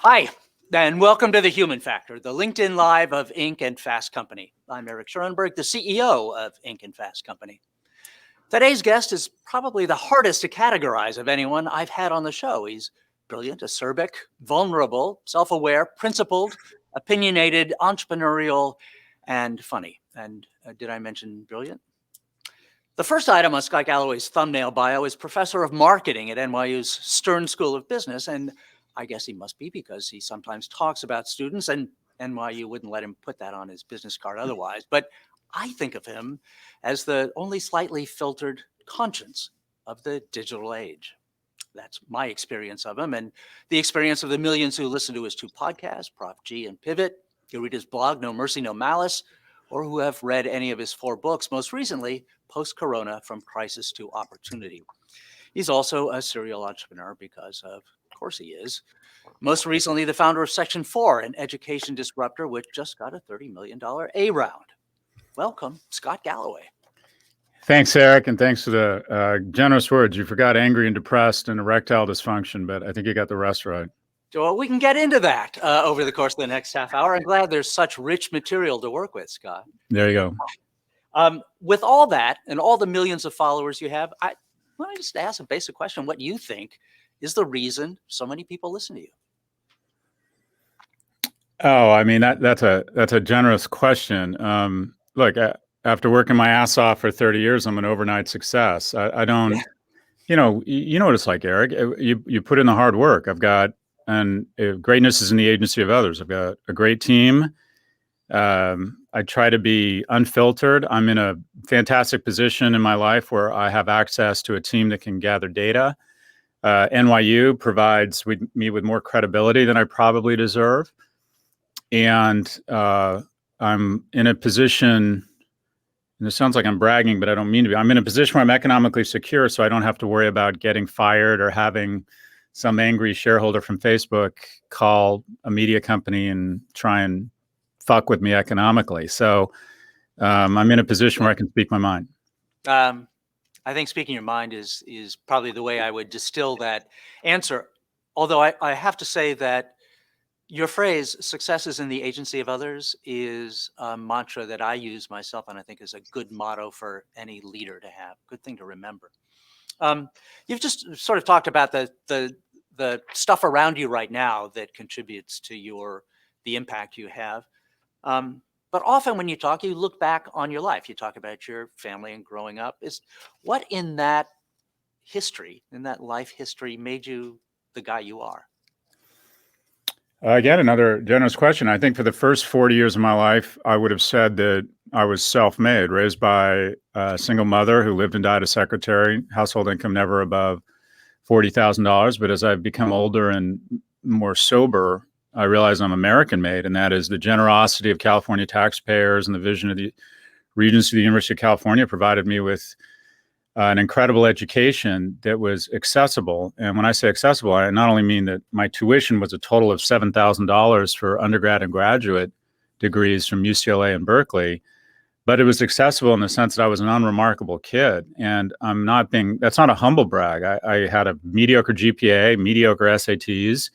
Hi, and welcome to The Human Factor, the LinkedIn Live of Inc. and Fast Company. I'm Eric Schurenberg, the CEO of Inc. and Fast Company. Today's guest is probably the hardest to categorize of anyone I've had on the show. He's brilliant, acerbic, vulnerable, self-aware, principled, opinionated, entrepreneurial, and funny. And did I mention brilliant? The first item on Scott Galloway's thumbnail bio is professor of marketing at NYU's Stern School of Business. And I guess he must be because he sometimes talks about students, and NYU wouldn't let him put that on his business card otherwise. But I think of him as the only slightly filtered conscience of the digital age. That's my experience of him, and the experience of the millions who listen to his two podcasts, Prop G and Pivot, who read his blog, No Mercy, No Malice, or who have read any of his 4 books, most recently, Post-Corona, From Crisis to Opportunity. He's also a serial entrepreneur because of course he is. Most recently, the founder of Section 4, an education disruptor, which just got a $30 million A round. Welcome, Scott Galloway. Thanks, Eric, and thanks for the generous words. You forgot angry and depressed and erectile dysfunction, but I think you got the rest right. Well, we can get into that over the course of the next half hour. I'm glad there's such rich material to work with, Scott. There you go. With all that and all the millions of followers you have, I want to just ask a basic question. What you think is the reason so many people listen to you? Oh, I mean, that's a generous question. Look, after working my ass off for 30 years, I'm an overnight success. I don't, you know what it's like, Eric. You put in the hard work. And greatness is in the agency of others. I've got a great team. I try to be unfiltered. I'm in a fantastic position in my life where I have access to a team that can gather data. NYU provides me with more credibility than I probably deserve. And I'm in a position, and it sounds like I'm bragging, but I don't mean to be. I'm in a position where I'm economically secure, so I don't have to worry about getting fired or having some angry shareholder from Facebook call a media company and try and fuck with me economically. So I'm in a position where I can speak my mind. I think speaking your mind is probably the way I would distill that answer. Although I have to say that your phrase, success is in the agency of others, is a mantra that I use myself, and I think is a good motto for any leader to have. Good thing to remember. You've just sort of talked about the stuff around you right now that contributes to the impact you have. But often when you talk, you look back on your life. You talk about your family and growing up. What in that history, in that life history, made you the guy you are? Again, another generous question. I think for the first 40 years of my life, I would have said that I was self-made, raised by a single mother who lived and died a secretary, household income never above $40,000. But as I've become older and more sober, I realize I'm American-made, and that is the generosity of California taxpayers and the vision of the Regents of the University of California provided me with an incredible education that was accessible. And when I say accessible, I not only mean that my tuition was a total of $7,000 for undergrad and graduate degrees from UCLA and Berkeley, but it was accessible in the sense that I was an unremarkable kid. And that's not a humble brag. I had a mediocre GPA, mediocre SATs,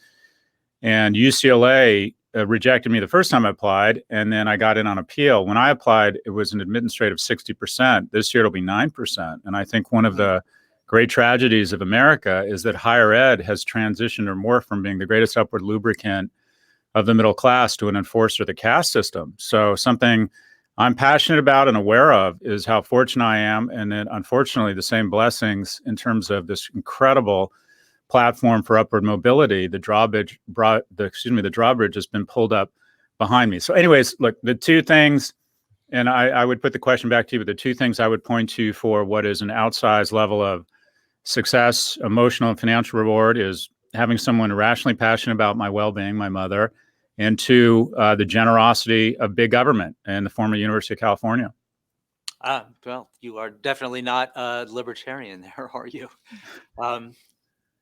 and UCLA rejected me the first time I applied, and then I got in on appeal. When I applied, it was an administrative 60%. This year it'll be 9%. And I think one of the great tragedies of America is that higher ed has transitioned or morphed from being the greatest upward lubricant of the middle class to an enforcer of the caste system. So something I'm passionate about and aware of is how fortunate I am, and then unfortunately the same blessings in terms of this incredible platform for upward mobility. The drawbridge has been pulled up behind me. So anyways, look, the two things, and I would put the question back to you, but the two things I would point to for what is an outsized level of success, emotional and financial reward, is having someone irrationally passionate about my well-being, my mother, and two, the generosity of big government in the former University of California. Well, you are definitely not a libertarian there, are you?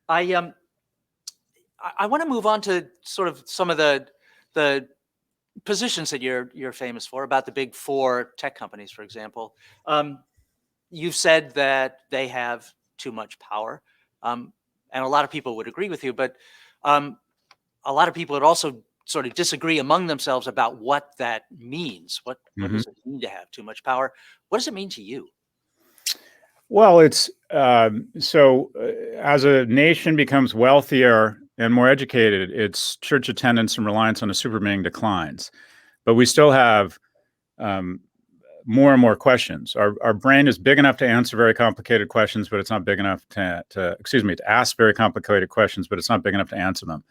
I want to move on to sort of some of the positions that you're famous for, about the big 4 tech companies, for example. You've said that they have too much power, and a lot of people would agree with you. But a lot of people would also sort of disagree among themselves about what that means. What Mhm. does it mean to have too much power? What does it mean to you? Well, it's as a nation becomes wealthier and more educated, its church attendance and reliance on a super being declines. But we still have um, more and more questions. Our brain is big enough to answer very complicated questions, but it's not big enough to ask very complicated questions, but it's not big enough to answer them.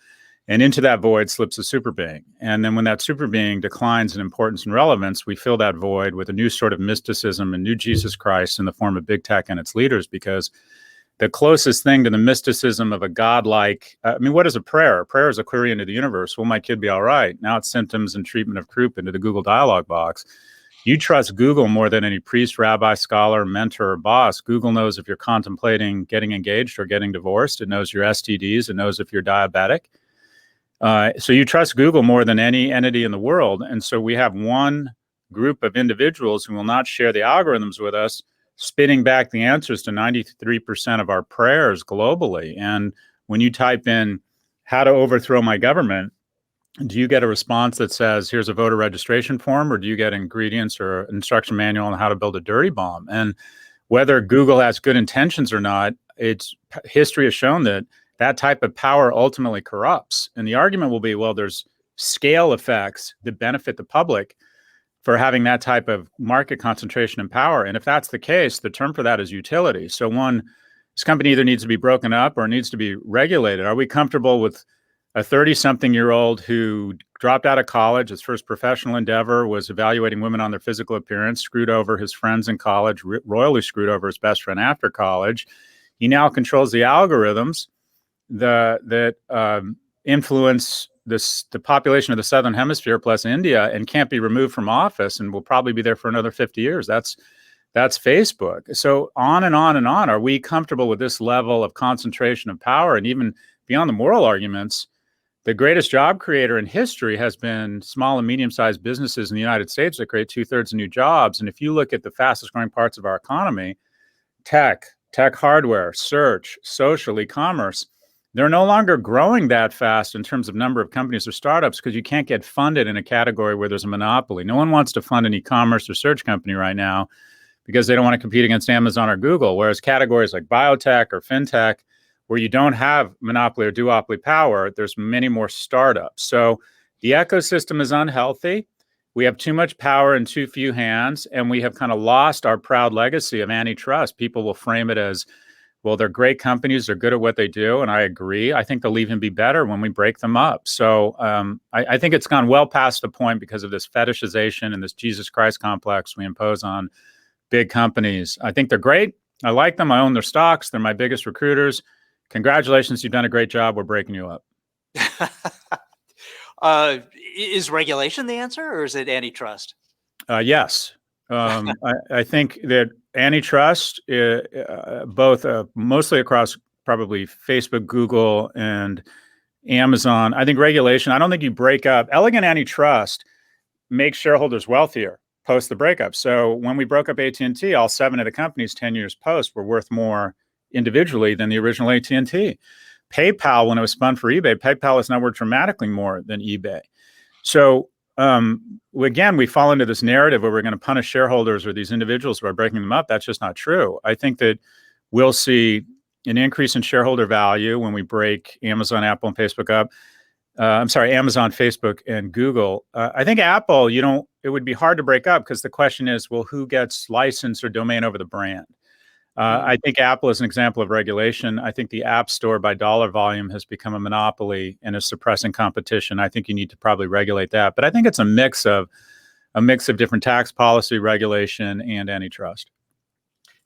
And into that void slips a super being. And then when that super being declines in importance and relevance, we fill that void with a new sort of mysticism and new Jesus Christ in the form of big tech and its leaders, because the closest thing to the mysticism of a godlike, what is a prayer? A prayer is a query into the universe. Will my kid be all right? Now it's symptoms and treatment of croup into the Google dialog box. You trust Google more than any priest, rabbi, scholar, mentor, or boss. Google knows if you're contemplating getting engaged or getting divorced. It knows your STDs. It knows if you're diabetic. So you trust Google more than any entity in the world. And so we have one group of individuals who will not share the algorithms with us, spitting back the answers to 93% of our prayers globally. And when you type in how to overthrow my government, do you get a response that says, here's a voter registration form, or do you get ingredients or an instruction manual on how to build a dirty bomb? And whether Google has good intentions or not, history has shown that that type of power ultimately corrupts. And the argument will be, well, there's scale effects that benefit the public for having that type of market concentration and power. And if that's the case, the term for that is utility. So this company either needs to be broken up or needs to be regulated. Are we comfortable with a 30-something-year-old who dropped out of college? His first professional endeavor was evaluating women on their physical appearance, screwed over his friends in college, royally screwed over his best friend after college. He now controls the algorithms that influence the population of the Southern Hemisphere plus India, and can't be removed from office, and will probably be there for another 50 years. That's Facebook. So on and on and on. Are we comfortable with this level of concentration of power? And even beyond the moral arguments, the greatest job creator in history has been small and medium-sized businesses in the United States that create 2/3 of new jobs. And if you look at the fastest growing parts of our economy, tech hardware, search, social, e-commerce, they're no longer growing that fast in terms of number of companies or startups, because you can't get funded in a category where there's a monopoly. No one wants to fund an e-commerce or search company right now because they don't want to compete against Amazon or Google. Whereas categories like biotech or fintech, where you don't have monopoly or duopoly power, there's many more startups. So the ecosystem is unhealthy. We have too much power in too few hands, and we have kind of lost our proud legacy of antitrust. People will frame it as, well, they're great companies, they're good at what they do, and I agree. I think they'll even be better when we break them up. So I think it's gone well past the point because of this fetishization and this Jesus Christ complex we impose on big companies. I think they're great. I like them. I own their stocks. They're my biggest recruiters. Congratulations, you've done a great job. We're breaking you up. Is regulation the answer, or is it antitrust? Yes. I think that antitrust, both mostly across probably Facebook, Google, and Amazon. I think regulation, I don't think you break up. Elegant antitrust makes shareholders wealthier post the breakup. So when we broke up AT&T, all 7 of the companies 10 years post were worth more individually than the original AT&T. PayPal, when it was spun for eBay, PayPal is now worth dramatically more than eBay. So again, we fall into this narrative where we're going to punish shareholders or these individuals by breaking them up. That's just not true. I think that we'll see an increase in shareholder value when we break Amazon, Apple, and Facebook up. Amazon, Facebook, and Google. I think Apple, it would be hard to break up, because the question is, well, who gets license or domain over the brand? I think Apple is an example of regulation. I think the App Store by dollar volume has become a monopoly and is suppressing competition. I think you need to probably regulate that. But I think it's a mix of different tax policy, regulation, and antitrust.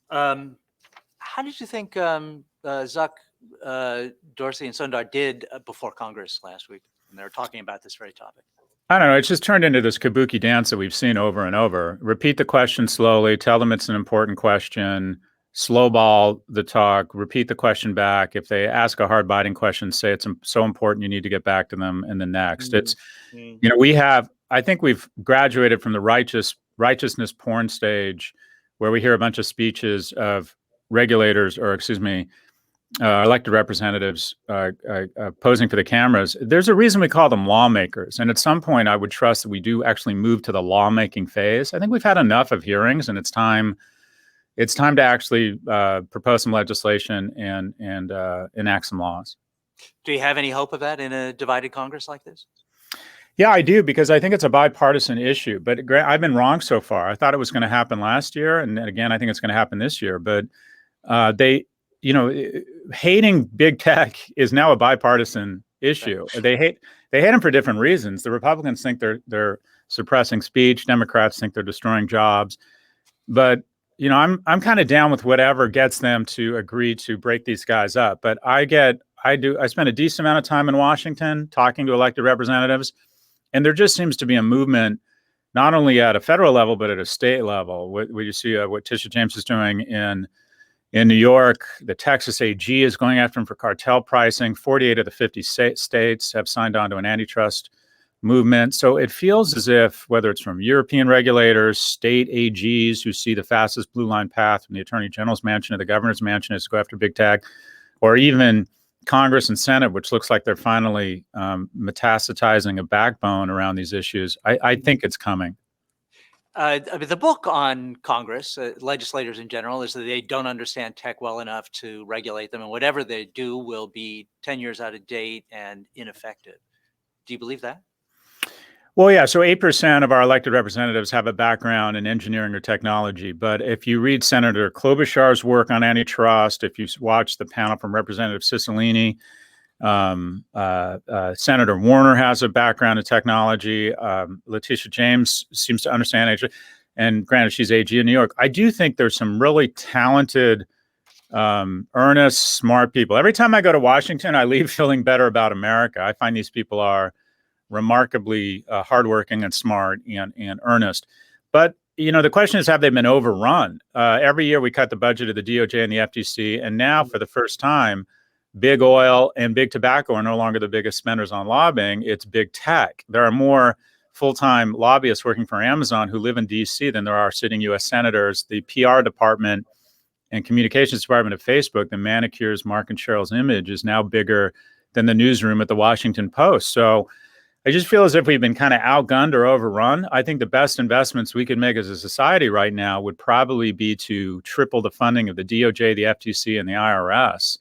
How did you think Zuck, Dorsey, and Sundar did before Congress last week when they were talking about this very topic? I don't know. It's just turned into this kabuki dance that we've seen over and over. Repeat the question slowly. Tell them it's an important question. Slow ball the talk. Repeat the question back. If they ask a hard biting question, say it's so important you need to get back to them in the next. I think we've graduated from the righteousness porn stage, where we hear a bunch of speeches of regulators, or elected representatives posing for the cameras, there's a reason we call them lawmakers. And at some point, I would trust that we do actually move to the lawmaking phase. I think we've had enough of hearings, and it's time to actually propose some legislation and enact some laws. Do you have any hope of that in a divided Congress like this? Yeah, I do, because I think it's a bipartisan issue. But I've been wrong so far. I thought it was going to happen last year, and again, I think it's going to happen this year. But hating big tech is now a bipartisan issue. Right. They hate them for different reasons. The Republicans think they're suppressing speech. Democrats think they're destroying jobs. But I'm kind of down with whatever gets them to agree to break these guys up. But I spend a decent amount of time in Washington talking to elected representatives, and there just seems to be a movement, not only at a federal level, but at a state level. Where you see what Tisha James is doing in New York. The Texas AG is going after him for cartel pricing. 48 of the 50 states have signed on to an antitrust movement. So it feels as if, whether it's from European regulators, state AGs who see the fastest blue line path from the Attorney General's mansion to the governor's mansion is to go after big tech, or even Congress and Senate, which looks like they're finally metastasizing a backbone around these issues. I think it's coming. The book on Congress, legislators in general, is that they don't understand tech well enough to regulate them, and whatever they do will be 10 years out of date and ineffective. Do you believe that? Well, yeah. So 8% of our elected representatives have a background in engineering or technology. But if you read Senator Klobuchar's work on antitrust, if you watch the panel from Representative Cicilline, Senator Warner has a background in technology. Letitia James seems to understand it. And granted, she's AG in New York. I do think there's some really talented, earnest, smart people. Every time I go to Washington, I leave feeling better about America. I find these people are remarkably hardworking and smart and earnest. But, the question is, have they been overrun? Every year we cut the budget of the DOJ and the FTC. And now, for the first time, big oil and big tobacco are no longer the biggest spenders on lobbying. It's big tech. There are more full-time lobbyists working for Amazon who live in D.C. than there are sitting U.S. senators. The PR department and communications department of Facebook, the manicures Mark and Cheryl's image, is now bigger than the newsroom at the Washington Post. So I just feel as if we've been kind of outgunned or overrun. I think the best investments we could make as a society right now would probably be to triple the funding of the DOJ, the FTC, and the IRS.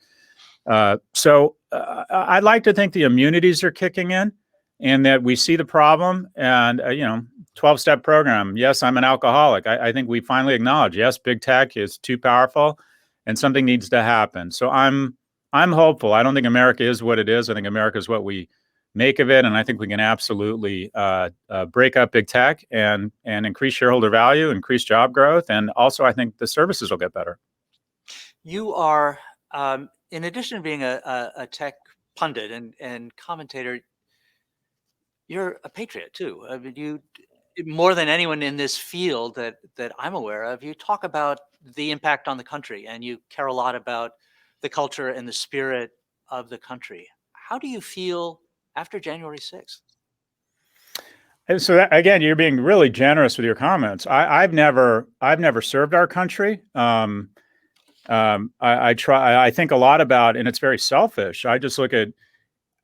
I'd like to think the immunities are kicking in and that we see the problem and, 12-step program. Yes, I'm an alcoholic. I think we finally acknowledge, yes, big tech is too powerful and something needs to happen. So I'm hopeful. I don't think America is what it is. I think America is what we make of it. And I think we can absolutely break up big tech and increase shareholder value, increase job growth. And also, I think the services will get better. You are, in addition to being a tech pundit and commentator, you're a patriot too. I mean, you, more than anyone in this field that I'm aware of, you talk about the impact on the country, and you care a lot about the culture and the spirit of the country. How do you feel after January 6th? And so again, you're being really generous with your comments. I've never served our country. I think a lot about, and it's very selfish. I just look at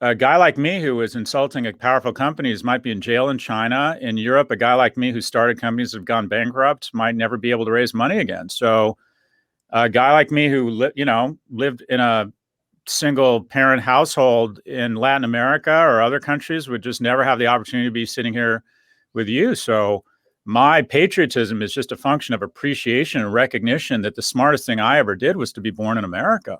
a guy like me who is insulting a powerful companies might be in jail in China. In Europe, a guy like me who started companies that have gone bankrupt might never be able to raise money again. So a guy like me who lived in a single parent household in Latin America or other countries would just never have the opportunity to be sitting here with you. So my patriotism is just a function of appreciation and recognition that the smartest thing I ever did was to be born in America.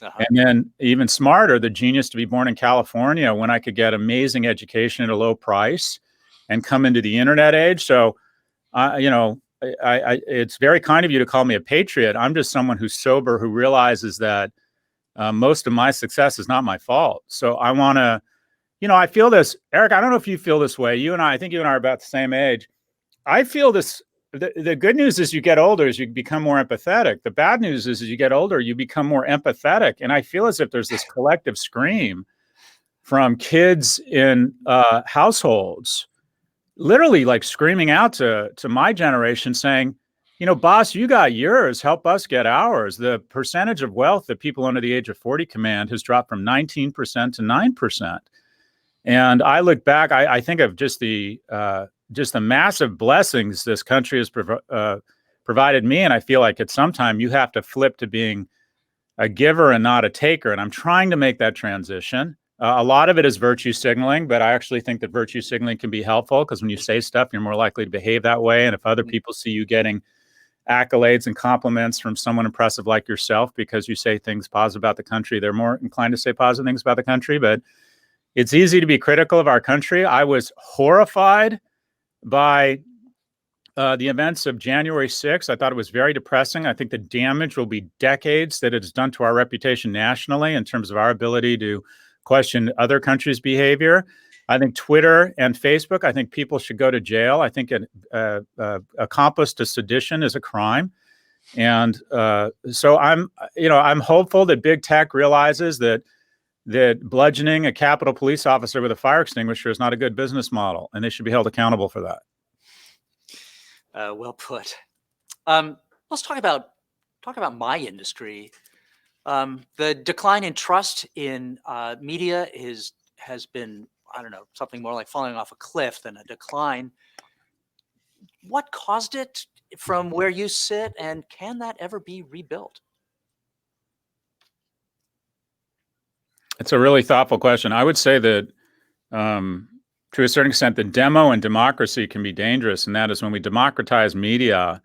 Uh-huh. And then even smarter, the genius to be born in California when I could get amazing education at a low price and come into the internet age. So, it's very kind of you to call me a patriot. I'm just someone who's sober, who realizes that most of my success is not my fault. So I want to, I feel this, Eric, I don't know if you feel this way. I think you and I are about the same age. I feel this. The good news is you get older as you become more empathetic. The bad news is as you get older, you become more empathetic. And I feel as if there's this collective scream from kids in households, literally like screaming out to my generation saying, Boss, you got yours. Help us get ours. The percentage of wealth that people under the age of 40 command has dropped from 19% to 9%. And I look back, I think of just the massive blessings this country has provided me. And I feel like at some time you have to flip to being a giver and not a taker. And I'm trying to make that transition. A lot of it is virtue signaling, but I actually think that virtue signaling can be helpful because when you say stuff, you're more likely to behave that way. And if other people see you getting accolades and compliments from someone impressive like yourself because you say things positive about the country, they're more inclined to say positive things about the country. But it's easy to be critical of our country. I was horrified by the events of January 6th. I thought it was very depressing. I think the damage will be decades that it's done to our reputation nationally in terms of our ability to question other countries' behavior. I think Twitter and Facebook, I think people should go to jail. I think an accomplice to sedition is a crime. And so I'm hopeful that big tech realizes that bludgeoning a Capitol police officer with a fire extinguisher is not a good business model, and they should be held accountable for that. Well put. Let's talk about my industry. The decline in trust in media has been, I don't know, something more like falling off a cliff than a decline. What caused it from where you sit, and can that ever be rebuilt? It's a really thoughtful question. I would say that to a certain extent, the demo and democracy can be dangerous, and that is when we democratize media.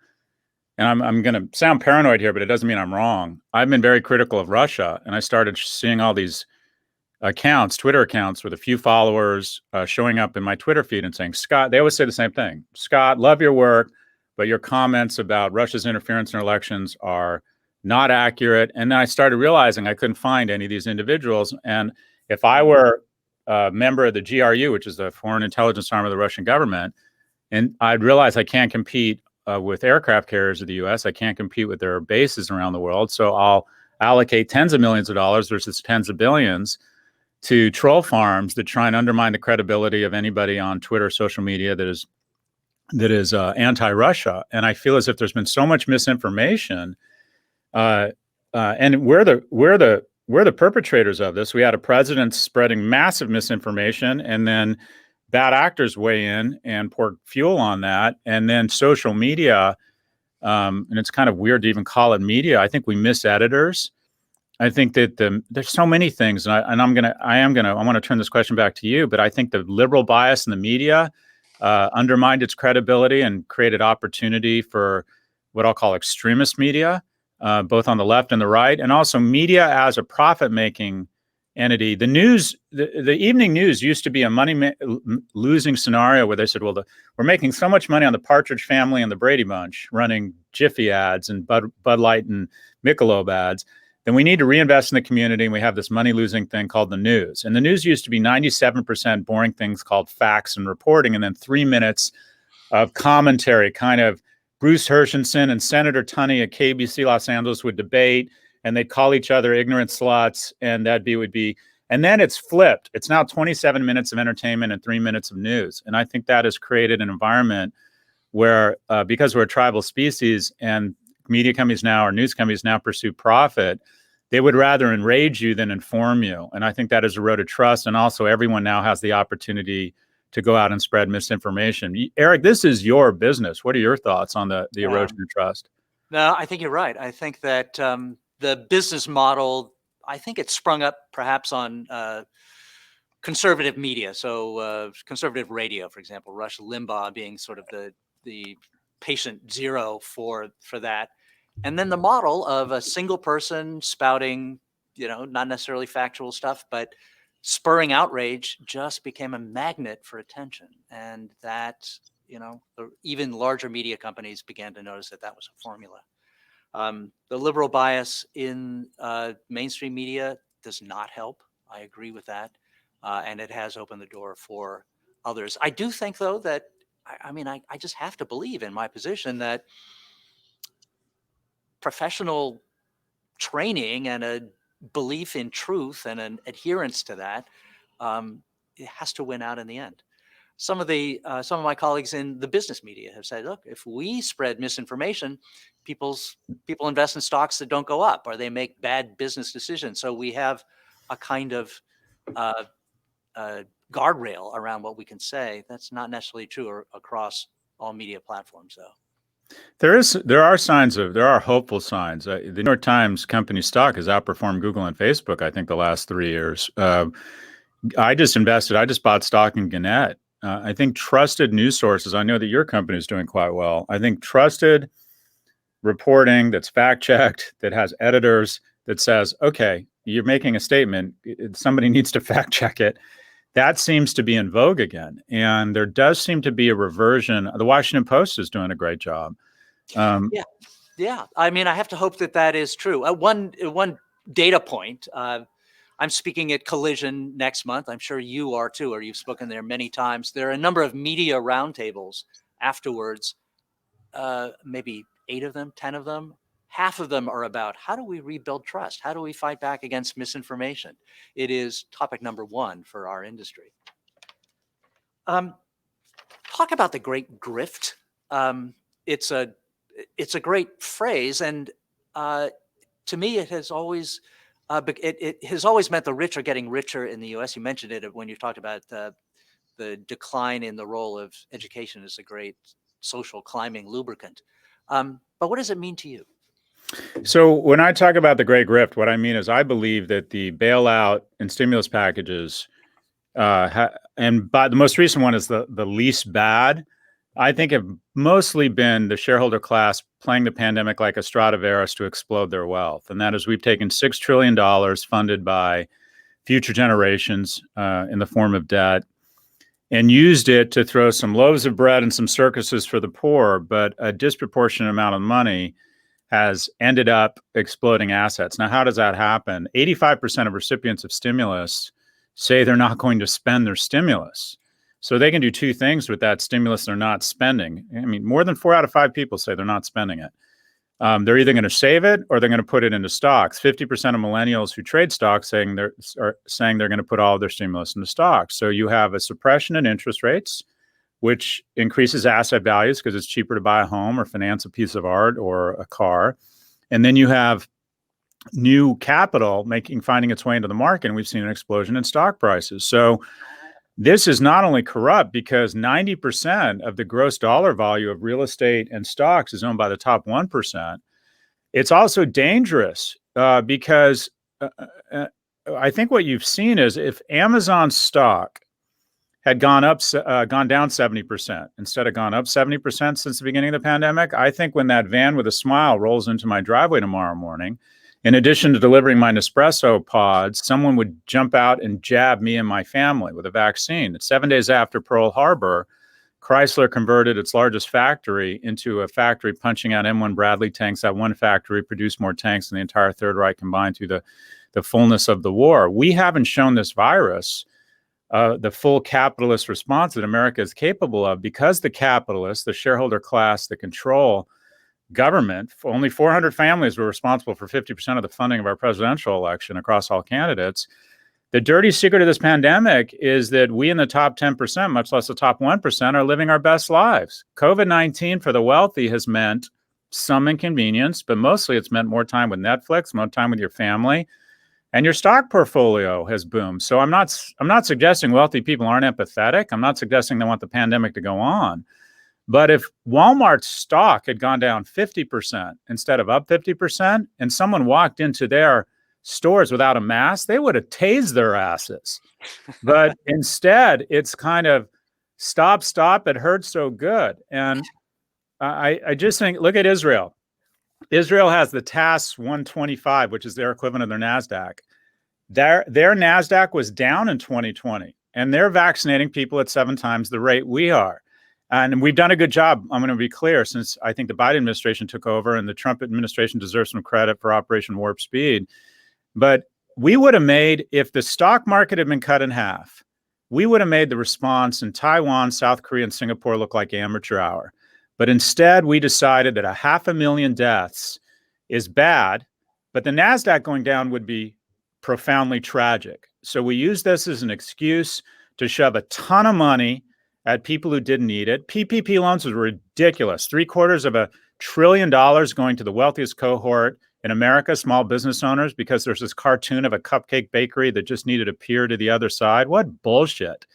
And I'm going to sound paranoid here, but it doesn't mean I'm wrong. I've been very critical of Russia, and I started seeing all these accounts, Twitter accounts with a few followers showing up in my Twitter feed and saying, Scott, they always say the same thing. Scott, love your work, but your comments about Russia's interference in elections are not accurate. And then I started realizing I couldn't find any of these individuals. And if I were a member of the GRU, which is the foreign intelligence arm of the Russian government, and I'd realize I can't compete with aircraft carriers of the U.S. I can't compete with their bases around the world. So I'll allocate tens of millions of dollars versus tens of billions to troll farms that try and undermine the credibility of anybody on Twitter, social media that is anti-Russia. And I feel as if there's been so much misinformation, and we're the perpetrators of this. We had a president spreading massive misinformation, and then bad actors weigh in and pour fuel on that, and then social media. And it's kind of weird to even call it media. I think we miss editors. I think that there's so many things, and I want to turn this question back to you, but I think the liberal bias in the media undermined its credibility and created opportunity for what I'll call extremist media, both on the left and the right, and also media as a profit-making entity. The news, the evening news used to be a losing scenario where they said, well, we're making so much money on the Partridge Family and the Brady Bunch running Jiffy ads and Bud Light and Michelob ads. Then we need to reinvest in the community, and we have this money-losing thing called the news. And the news used to be 97% boring things called facts and reporting, and then 3 minutes of commentary, kind of Bruce Hershenson and Senator Tunney at KBC Los Angeles would debate, and they'd call each other ignorant sluts, and would be. And then it's flipped. It's now 27 minutes of entertainment and 3 minutes of news. And I think that has created an environment where, because we're a tribal species and media companies now or news companies now pursue profit, they would rather enrage you than inform you. And I think that has eroded trust. And also everyone now has the opportunity to go out and spread misinformation. Eric, this is your business. What are your thoughts on the erosion of trust? No, I think you're right. I think that the business model, I think it sprung up perhaps on conservative media. So conservative radio, for example, Rush Limbaugh being sort of the patient zero for that. And then the model of a single person spouting, not necessarily factual stuff, but spurring outrage just became a magnet for attention. And that, even larger media companies began to notice that was a formula. The liberal bias in mainstream media does not help. I agree with that. And it has opened the door for others. I do think, though, that I just have to believe in my position that professional training and a belief in truth and an adherence to that, it has to win out in the end. some of my colleagues in the business media have said, look, if we spread misinformation, people invest in stocks that don't go up, or they make bad business decisions. So we have a kind of uh, guardrail around what we can say. That's not necessarily true across all media platforms, though. There are hopeful signs. The New York Times company stock has outperformed Google and Facebook, I think, the last 3 years. I just bought stock in Gannett. I think trusted news sources, I know that your company is doing quite well. I think trusted reporting that's fact checked, that has editors, that says, okay, you're making a statement, somebody needs to fact check it. That seems to be in vogue again. And there does seem to be a reversion. The Washington Post is doing a great job. Yeah. I mean, I have to hope that is true. One data point. I'm speaking at Collision next month. I'm sure you are too, or you've spoken there many times. There are a number of media roundtables afterwards, maybe 8 of them, 10 of them. Half of them are about how do we rebuild trust? How do we fight back against misinformation? It is topic number 1 for our industry. Talk about the great grift. It's a great phrase, and to me, it has always meant the rich are getting richer in the U.S. You mentioned it when you talked about the decline in the role of education as a great social climbing lubricant. But what does it mean to you? So when I talk about the great grift, what I mean is I believe that the bailout and stimulus packages, and by the most recent one is the least bad, I think have mostly been the shareholder class playing the pandemic like a Stradivarius to explode their wealth. And that is, we've taken $6 trillion funded by future generations in the form of debt and used it to throw some loaves of bread and some circuses for the poor, but a disproportionate amount of money has ended up exploding assets. Now, how does that happen? 85% of recipients of stimulus say they're not going to spend their stimulus. So they can do 2 things with that stimulus they're not spending. I mean, more than 4 out of 5 people say they're not spending it. They're either going to save it or they're going to put it into stocks. 50% of millennials who trade stocks saying they're going to put all of their stimulus into stocks. So you have a suppression in interest rates, which increases asset values because it's cheaper to buy a home or finance a piece of art or a car. And then you have new capital finding its way into the market. And we've seen an explosion in stock prices. So this is not only corrupt because 90% of the gross dollar value of real estate and stocks is owned by the top 1%. It's also dangerous because I think what you've seen is if Amazon stock had gone down 70% instead of gone up 70% since the beginning of the pandemic, I think when that van with a smile rolls into my driveway tomorrow morning, in addition to delivering my Nespresso pods, someone would jump out and jab me and my family with a vaccine. 7 days after Pearl Harbor, Chrysler converted its largest factory into a factory punching out M1 Bradley tanks. That one factory produced more tanks than the entire Third Reich combined through the fullness of the war. We haven't shown this virus the full capitalist response that America is capable of because the capitalists, the shareholder class, the control government, only 400 families were responsible for 50% of the funding of our presidential election across all candidates. The dirty secret of this pandemic is that we in the top 10%, much less the top 1%, are living our best lives. COVID-19 for the wealthy has meant some inconvenience, but mostly it's meant more time with Netflix, more time with your family, and your stock portfolio has boomed. So I'm not suggesting wealthy people aren't empathetic. I'm not suggesting they want the pandemic to go on. But if Walmart's stock had gone down 50% instead of up 50%, and someone walked into their stores without a mask, they would have tased their asses. But instead, it's kind of stop, it hurts so good. And I just think, look at Israel. Israel has the TAS 125, which is their equivalent of their NASDAQ. Their NASDAQ was down in 2020, and they're vaccinating people at 7 times the rate we are. And we've done a good job, I'm going to be clear, since I think the Biden administration took over, and the Trump administration deserves some credit for Operation Warp Speed. But we would have made, if the stock market had been cut in half, we would have made the response in Taiwan, South Korea, and Singapore look like amateur hour. But instead, we decided that 500,000 deaths is bad, but the NASDAQ going down would be profoundly tragic. So we use this as an excuse to shove a ton of money at people who didn't need it. PPP loans was ridiculous. $750 billion going to the wealthiest cohort in America, small business owners, because there's this cartoon of a cupcake bakery that just needed a pier to the other side. What bullshit.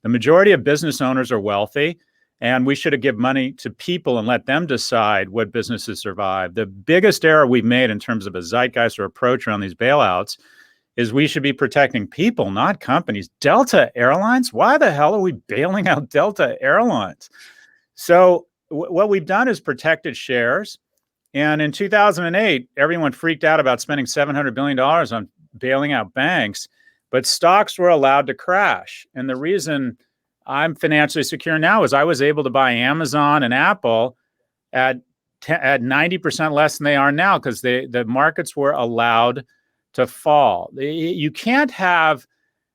The majority of business owners are wealthy, and we should have given money to people and let them decide what businesses survive. The biggest error we've made in terms of a zeitgeist or approach around these bailouts is we should be protecting people, not companies. Delta Airlines? Why the hell are we bailing out Delta Airlines? So what we've done is protected shares. And in 2008, everyone freaked out about spending $700 billion on bailing out banks, but stocks were allowed to crash. And the reason I'm financially secure now is I was able to buy Amazon and Apple at 90% less than they are now because the markets were allowed to fall. You can't have,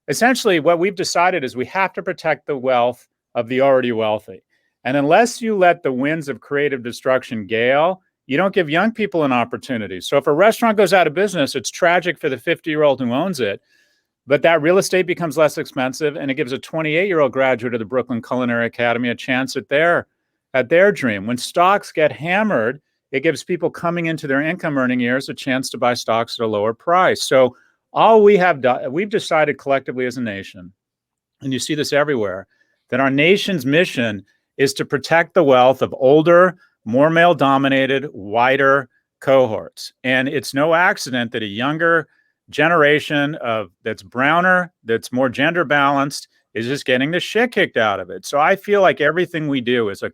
essentially what we've decided is we have to protect the wealth of the already wealthy. And unless you let the winds of creative destruction gale, you don't give young people an opportunity. So if a restaurant goes out of business, it's tragic for the 50-year-old who owns it, but that real estate becomes less expensive and it gives a 28-year-old graduate of the Brooklyn Culinary Academy a chance at their dream. When stocks get hammered, it gives people coming into their income earning years a chance to buy stocks at a lower price. So all we have done, we've decided collectively as a nation, and you see this everywhere, that our nation's mission is to protect the wealth of older, more male-dominated, whiter cohorts. And it's no accident that a younger generation that's browner, that's more gender balanced, is just getting the shit kicked out of it. So I feel like everything we do is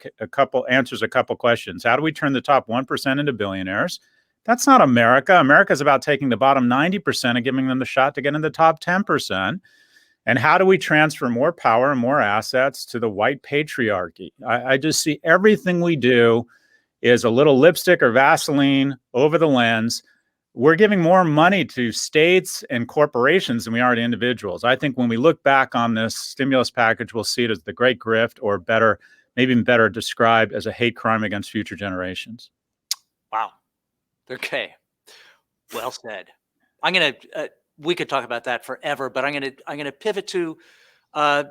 answers a couple questions. How do we turn the top 1% into billionaires? That's not America. America's about taking the bottom 90% and giving them the shot to get in the top 10%. And how do we transfer more power and more assets to the white patriarchy? I just see everything we do is a little lipstick or Vaseline over the lens. We're giving more money to states and corporations than we are to individuals. I think when we look back on this stimulus package, we'll see it as the great grift, or better, maybe even better described as a hate crime against future generations. Wow. Okay. Well said. We could talk about that forever, but I'm gonna pivot to a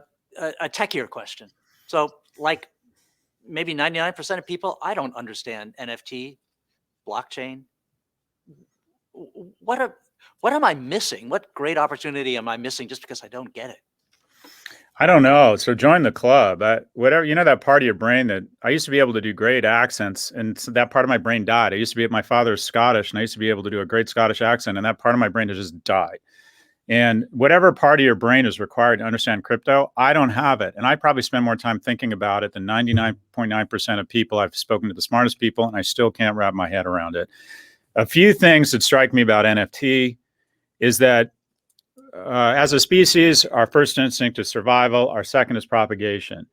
techier question. So, like maybe 99% of people, I don't understand NFT, blockchain. What am I missing? What great opportunity am I missing just because I don't get it? I don't know. So join the club. Whatever, that part of your brain that I used to be able to do great accents, and so that part of my brain died. My father's Scottish, and I used to be able to do a great Scottish accent, and that part of my brain has just died. And whatever part of your brain is required to understand crypto, I don't have it. And I probably spend more time thinking about it than 99.9% of people. I've spoken to the smartest people, and I still can't wrap my head around it. A few things that strike me about NFT is that as a species, our first instinct is survival. Our second is propagation.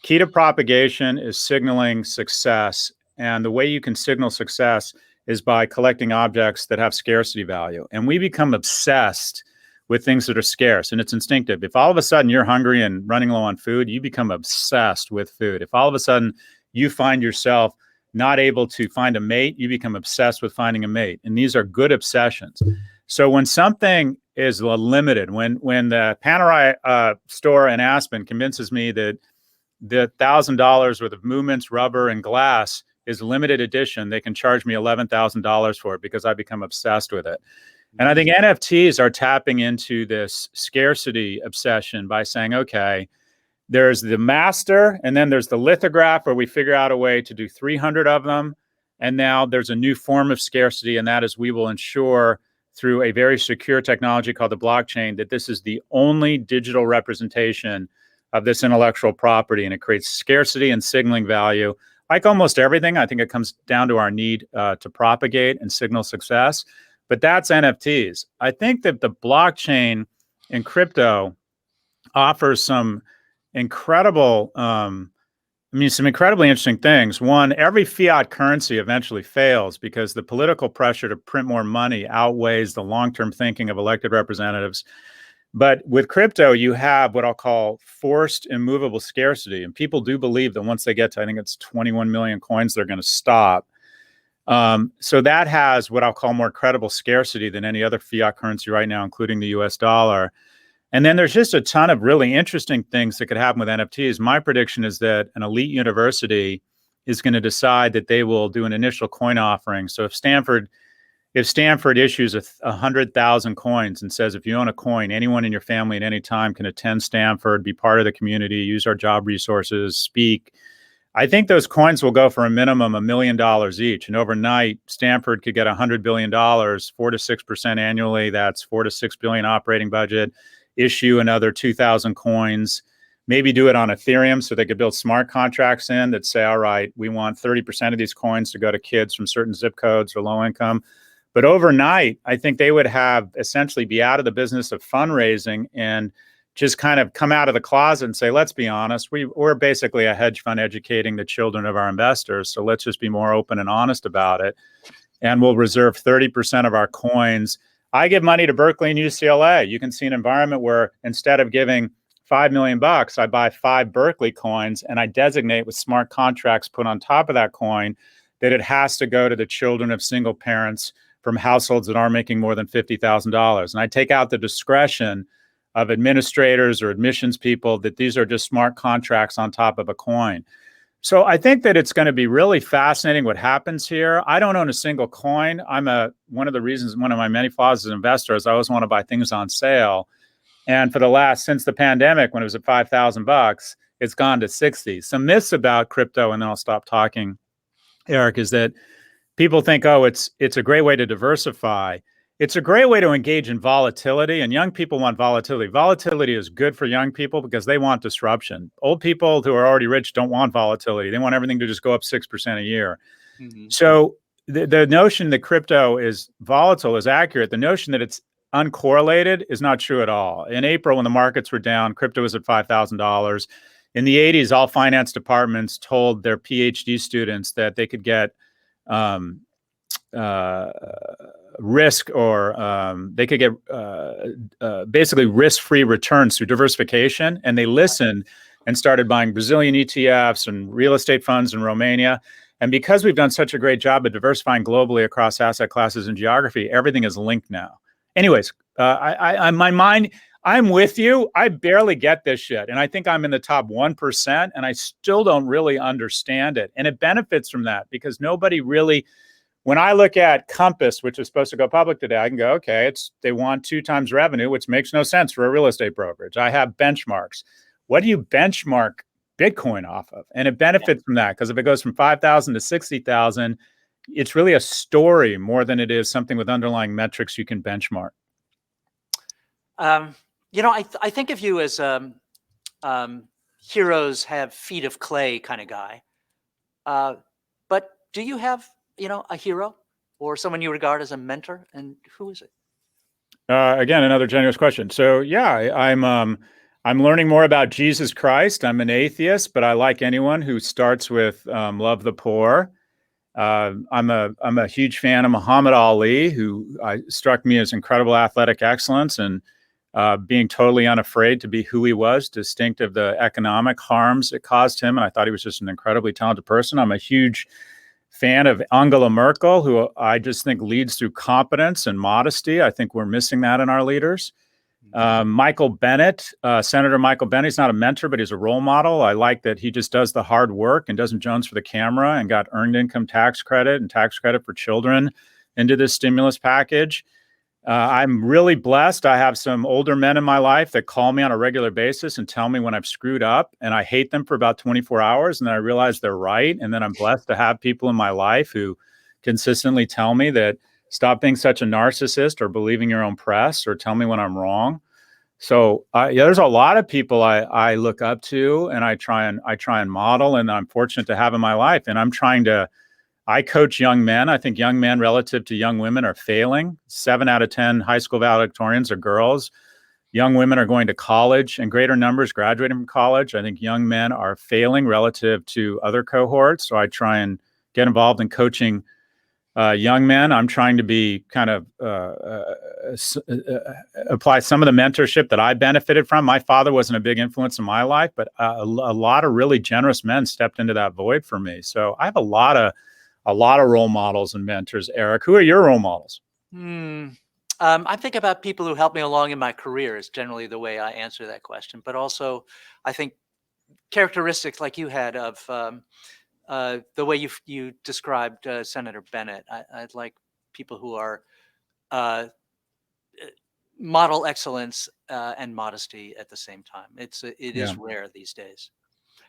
Key to propagation is signaling success. And the way you can signal success is by collecting objects that have scarcity value. And we become obsessed with things that are scarce, and it's instinctive. If all of a sudden you're hungry and running low on food, you become obsessed with food. If all of a sudden you find yourself not able to find a mate, you become obsessed with finding a mate. And these are good obsessions. So when something is limited, when the Panerai store in Aspen convinces me that the $1,000 worth of movements, rubber, and glass is limited edition, they can charge me $11,000 for it because I become obsessed with it. And I think NFTs are tapping into this scarcity obsession by saying, okay, there's the master, and then there's the lithograph where we figure out a way to do 300 of them. And now there's a new form of scarcity, and that is we will ensure through a very secure technology called the blockchain that this is the only digital representation of this intellectual property, and it creates scarcity and signaling value. Like almost everything, I think it comes down to our need to propagate and signal success, but that's NFTs. I think that the blockchain and crypto offers some incredibly interesting things. One, every fiat currency eventually fails because the political pressure to print more money outweighs the long-term thinking of elected representatives. But with crypto, you have what I'll call forced immovable scarcity. And people do believe that once they get to, I think it's 21 million coins, they're going to stop. So that has what I'll call more credible scarcity than any other fiat currency right now, including the US dollar. And then there's just a ton of really interesting things that could happen with NFTs. My prediction is that an elite university is going to decide that they will do an initial coin offering. So if Stanford issues 100,000 coins and says, if you own a coin, anyone in your family at any time can attend Stanford, be part of the community, use our job resources, speak. I think those coins will go for a minimum $1 million each. And overnight, Stanford could get $100 billion, 4 to 6% annually. That's 4 to 6 billion operating budget. Issue another 2,000 coins, maybe do it on Ethereum so they could build smart contracts in that say, all right, we want 30% of these coins to go to kids from certain zip codes or low income. But overnight, I think they would have essentially be out of the business of fundraising and just kind of come out of the closet and say, let's be honest, we're basically a hedge fund educating the children of our investors. So let's just be more open and honest about it. And we'll reserve 30% of our coins. I give money to Berkeley and UCLA. You can see an environment where instead of giving $5 million, I buy 5 Berkeley coins and I designate with smart contracts put on top of that coin that it has to go to the children of single parents from households that aren't making more than $50,000. And I take out the discretion of administrators or admissions people that these are just smart contracts on top of a coin. So I think that it's going to be really fascinating what happens here. I don't own a single coin. One of my many flaws as an investor is I always want to buy things on sale. And since the pandemic, when it was at $5,000, it's gone to 60. Some myths about crypto, and then I'll stop talking, Eric, is that people think, oh, it's a great way to diversify. It's a great way to engage in volatility, and young people want volatility. Volatility is good for young people because they want disruption. Old people who are already rich don't want volatility. They want everything to just go up 6% a year. Mm-hmm. So the notion that crypto is volatile is accurate. The notion that it's uncorrelated is not true at all. In April, when the markets were down, crypto was at $5,000. In the 80s, all finance departments told their PhD students that they could get risk or they could get basically risk-free returns through diversification. And they listened and started buying Brazilian ETFs and real estate funds in Romania. And because we've done such a great job of diversifying globally across asset classes and geography, everything is linked now. Anyways, my mind, I'm with you. I barely get this shit. And I think I'm in the top 1%, and I still don't really understand it. And it benefits from that because nobody really, when I look at Compass, which is supposed to go public today, I can go, okay, they want 2 times revenue, which makes no sense for a real estate brokerage. I have benchmarks. What do you benchmark Bitcoin off of? And it benefits from that because if it goes from 5,000 to 60,000, it's really a story more than it is something with underlying metrics you can benchmark. I think of you as heroes have feet of clay kind of guy. But do you have, a hero or someone you regard as a mentor? And who is it? Again, another generous question. So yeah, I'm learning more about Jesus Christ. I'm an atheist, but I like anyone who starts with love the poor. I'm a huge fan of Muhammad Ali, who struck me as incredible athletic excellence and being totally unafraid to be who he was, distinct of the economic harms it caused him. And I thought he was just an incredibly talented person. I'm a huge fan of Angela Merkel, who I just think leads through competence and modesty. I think we're missing that in our leaders. Michael Bennett, Senator Michael Bennett, he's not a mentor, but he's a role model. I like that he just does the hard work and doesn't Jones for the camera and got earned income tax credit and tax credit for children into this stimulus package. I'm really blessed. I have some older men in my life that call me on a regular basis and tell me when I've screwed up, and I hate them for about 24 hours. And then I realize they're right. And then I'm blessed to have people in my life who consistently tell me that stop being such a narcissist or believing your own press or tell me when I'm wrong. So there's a lot of people I look up to and I try and model, and I'm fortunate to have in my life. And I coach young men. I think young men relative to young women are failing. 7 out of 10 high school valedictorians are girls. Young women are going to college in greater numbers, graduating from college. I think young men are failing relative to other cohorts. So I try and get involved in coaching young men. I'm trying to be kind of apply some of the mentorship that I benefited from. My father wasn't a big influence in my life, but a lot of really generous men stepped into that void for me. So I have a lot of role models and mentors. Eric, who are your role models? I think about people who helped me along in my career is generally the way I answer that question. But also, I think characteristics like you had of the way you described Senator Bennett. I'd like people who are uh, model excellence and modesty at the same time. It Yeah. is rare these days.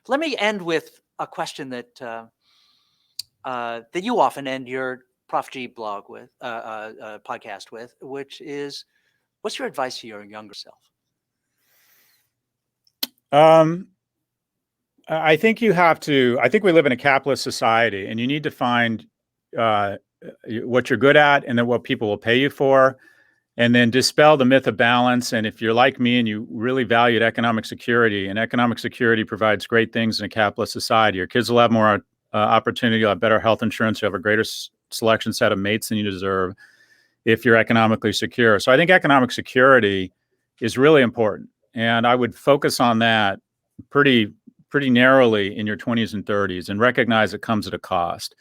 Let me end with a question that that you often end your Prof G blog with, podcast with, which is, what's your advice to your younger self? Um, I think you have to. I think we live in a capitalist society, and you need to find uh, what you're good at, and then what people will pay you for, and then dispel the myth of balance. And if you're like me and you really valued economic security, and economic security provides great things in a capitalist society, your kids will have more opportunity, you'll have better health insurance, you'll have a greater selection set of mates than you deserve if you're economically secure. So I think economic security is really important, and I would focus on that pretty narrowly in your 20s and 30s, and recognize it comes at a cost.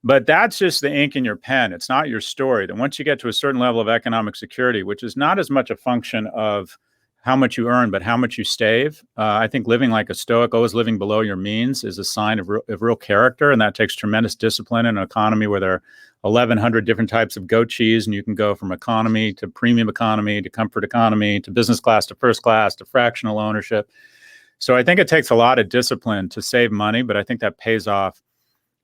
But that's just the ink in your pen. It's not your story. Then once you get to a certain level of economic security, which is not as much a function of how much you earn, but how much you save. I think living like a Stoic, always living below your means, is a sign of real character. And that takes tremendous discipline in an economy where there are 1,100 different types of goat cheese. And you can go from economy to premium economy to comfort economy to business class to first class to fractional ownership. So I think it takes a lot of discipline to save money, but I think that pays off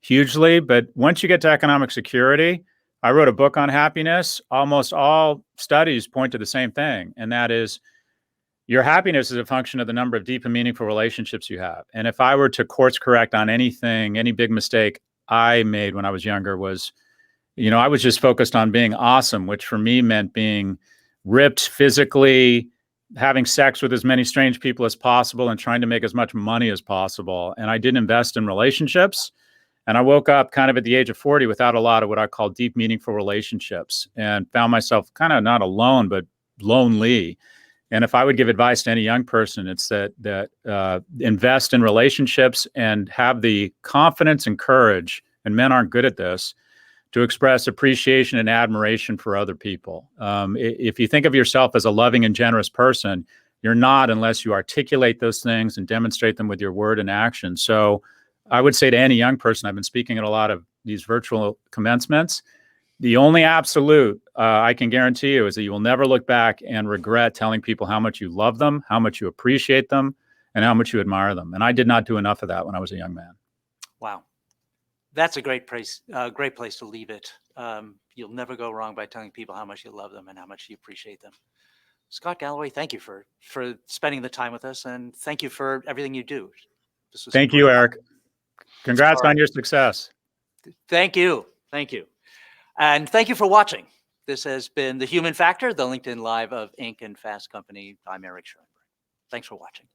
hugely. But once you get to economic security, I wrote a book on happiness. Almost all studies point to the same thing, and that is your happiness is a function of the number of deep and meaningful relationships you have. And if I were to course correct on anything, any big mistake I made when I was younger was, I was just focused on being awesome, which for me meant being ripped physically, having sex with as many strange people as possible, and trying to make as much money as possible. And I didn't invest in relationships. And I woke up kind of at the age of 40 without a lot of what I call deep, meaningful relationships, and found myself kind of not alone, but lonely. And if I would give advice to any young person, it's that invest in relationships and have the confidence and courage, and men aren't good at this, to express appreciation and admiration for other people. If you think of yourself as a loving and generous person, you're not unless you articulate those things and demonstrate them with your word and action. So I would say to any young person, I've been speaking at a lot of these virtual commencements, the only absolute I can guarantee you is that you will never look back and regret telling people how much you love them, how much you appreciate them, and how much you admire them. And I did not do enough of that when I was a young man. Wow. That's a great place to leave it. You'll never go wrong by telling people how much you love them and how much you appreciate them. Scott Galloway, thank you for spending the time with us, and thank you for everything you do. Thank you, Eric. Congrats on your success. Thank you. Thank you. And thank you for watching. This has been The Human Factor, the LinkedIn Live of Inc. and Fast Company. I'm Eric Schurenberg. Thanks for watching.